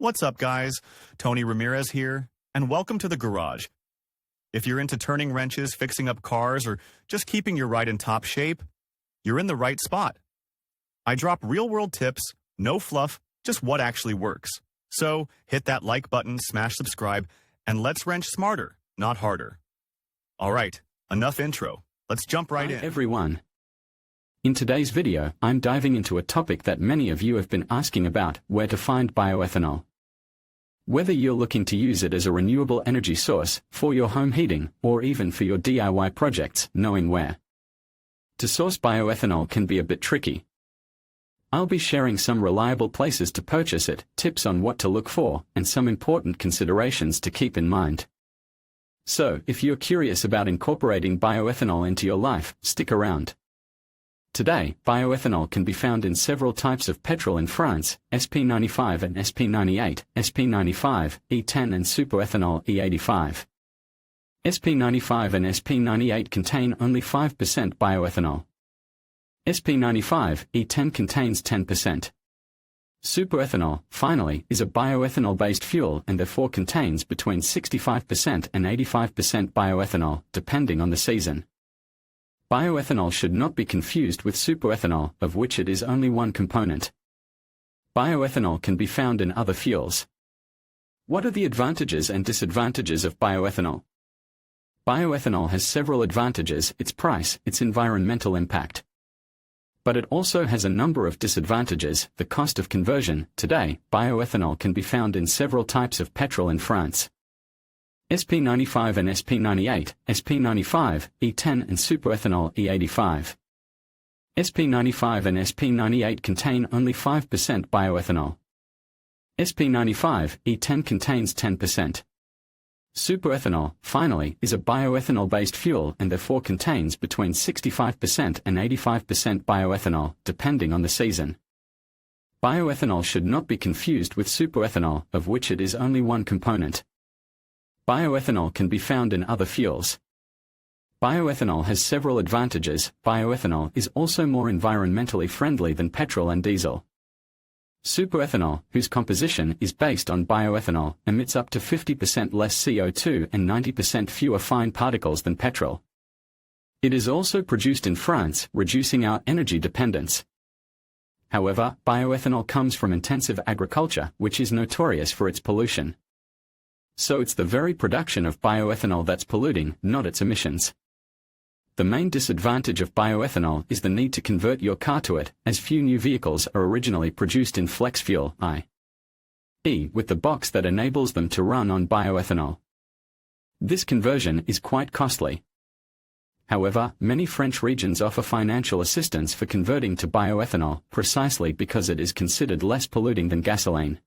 What's up, guys? Tony Ramirez here, and welcome to the garage. If you're into turning wrenches, fixing up cars, or just keeping your ride in top shape, you're in the right spot. I drop real-world tips, no fluff, just what actually works. So hit that like button, smash subscribe, and let's wrench smarter, not harder. All right, enough intro. Let's jump right in. Hi everyone. In today's video, I'm diving into a topic that many of you have been asking about: where to find bioethanol. Whether you're looking to use it as a renewable energy source, for your home heating, or even for your DIY projects, knowing where to source bioethanol can be a bit tricky. I'll be sharing some reliable places to purchase it, tips on what to look for, and some important considerations to keep in mind. So, if you're curious about incorporating bioethanol into your life, stick around. Today, bioethanol can be found in several types of petrol in France: SP95 and SP98, SP95, E10 and superethanol E85. SP95 and SP98 contain only 5% bioethanol. SP95, E10 contains 10%. Superethanol, finally, is a bioethanol-based fuel and therefore contains between 65% and 85% bioethanol, depending on the season. Bioethanol should not be confused with superethanol, of which it is only one component. Bioethanol can be found in other fuels. What are the advantages and disadvantages of bioethanol? Bioethanol has several advantages: its price, its environmental impact. But it also has a number of disadvantages: the cost of conversion. Today, bioethanol can be found in several types of petrol in France. SP95 and SP98, SP95, E10 and superethanol E85. SP95 and SP98 contain only 5% bioethanol. SP95, E10 contains 10%. Superethanol, finally, is a bioethanol-based fuel and therefore contains between 65% and 85% bioethanol, depending on the season. Bioethanol should not be confused with superethanol, of which it is only one component. Bioethanol can be found in other fuels. Bioethanol has several advantages. Bioethanol is also more environmentally friendly than petrol and diesel. Superethanol, whose composition is based on bioethanol, emits up to 50% less CO2 and 90% fewer fine particles than petrol. It is also produced in France, reducing our energy dependence. However, bioethanol comes from intensive agriculture, which is notorious for its pollution. So it's the very production of bioethanol that's polluting, not its emissions. The main disadvantage of bioethanol is the need to convert your car to it, as few new vehicles are originally produced in flex fuel, i.e., with the box that enables them to run on bioethanol. This conversion is quite costly. However, many French regions offer financial assistance for converting to bioethanol, precisely because it is considered less polluting than gasoline.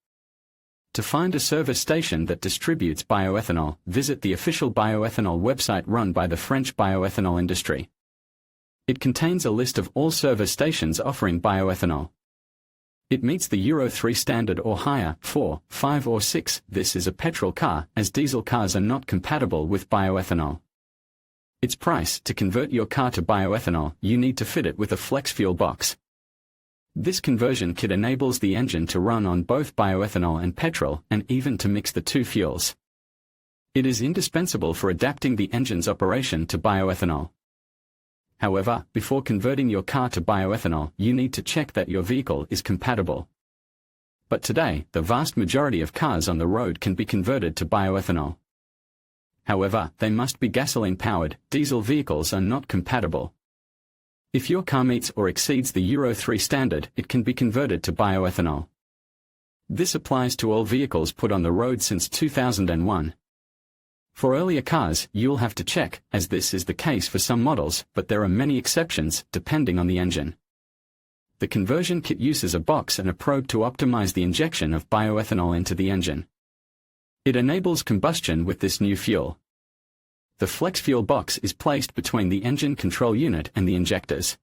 To find a service station that distributes bioethanol, visit the official bioethanol website run by the French bioethanol industry. It contains a list of all service stations offering bioethanol. It meets the Euro 3 standard or higher, 4, 5 or 6. This is a petrol car, as diesel cars are not compatible with bioethanol. Its price: to convert your car to bioethanol, you need to fit it with a flex fuel box. This conversion kit enables the engine to run on both bioethanol and petrol, and even to mix the two fuels. It is indispensable for adapting the engine's operation to bioethanol. However, before converting your car to bioethanol, you need to check that your vehicle is compatible. But today, the vast majority of cars on the road can be converted to bioethanol. However, they must be gasoline-powered. Diesel vehicles are not compatible. If your car meets or exceeds the Euro 3 standard, it can be converted to bioethanol. This applies to all vehicles put on the road since 2001. For earlier cars, you'll have to check, as this is the case for some models, but there are many exceptions, depending on the engine. The conversion kit uses a box and a probe to optimize the injection of bioethanol into the engine. It enables combustion with this new fuel. The flex fuel box is placed between the engine control unit and the injectors.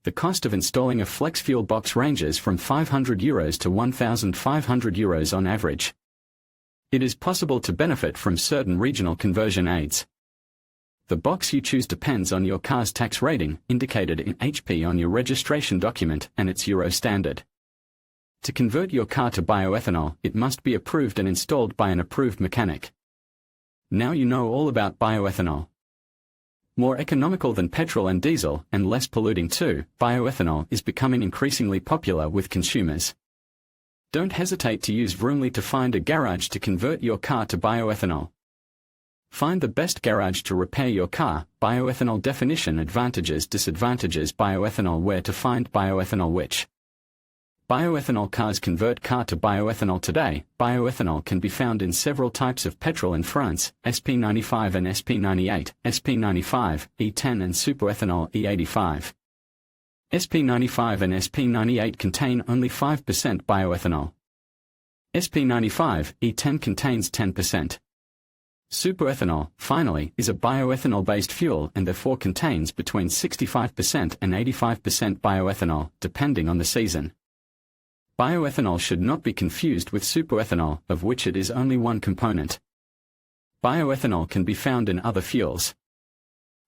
The cost of installing a flex fuel box ranges from €500 to €1,500 on average. It is possible to benefit from certain regional conversion aids. The box you choose depends on your car's tax rating, indicated in HP on your registration document, and its Euro standard. To convert your car to bioethanol, it must be approved and installed by an approved mechanic. Now you know all about bioethanol. More economical than petrol and diesel, and less polluting too, bioethanol is becoming increasingly popular with consumers. Don't hesitate to use Vroomly to find a garage to convert your car to bioethanol. Find the best garage to repair your car. Bioethanol definition: advantages, disadvantages. Bioethanol: where to find bioethanol. Which bioethanol cars convert car to bioethanol today? Bioethanol can be found in several types of petrol in France, SP95 and SP98, SP95, E10 and superethanol E85. SP95 and SP98 contain only 5% bioethanol. SP95, E10 contains 10%. Superethanol, finally, is a bioethanol-based fuel and therefore contains between 65% and 85% bioethanol, depending on the season. Bioethanol should not be confused with superethanol, of which it is only one component. Bioethanol can be found in other fuels.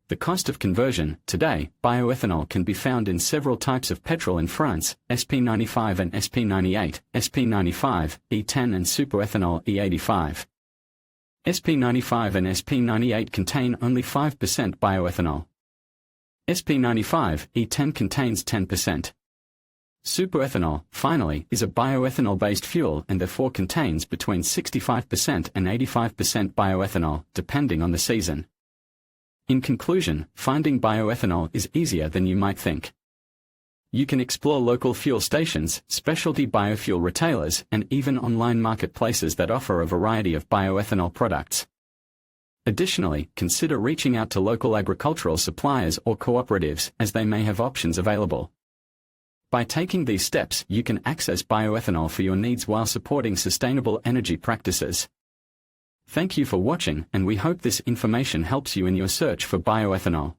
The cost of conversion: today, bioethanol can be found in several types of petrol in France, SP95 and SP98, SP95, E10 and superethanol E85. SP95 and SP98 contain only 5% bioethanol. SP95, E10 contains 10%. Superethanol, finally, is a bioethanol-based fuel and therefore contains between 65% and 85% bioethanol, depending on the season. In conclusion, finding bioethanol is easier than you might think. You can explore local fuel stations, specialty biofuel retailers, and even online marketplaces that offer a variety of bioethanol products. Additionally, consider reaching out to local agricultural suppliers or cooperatives, as they may have options available. By taking these steps, you can access bioethanol for your needs while supporting sustainable energy practices. Thank you for watching, and we hope this information helps you in your search for bioethanol.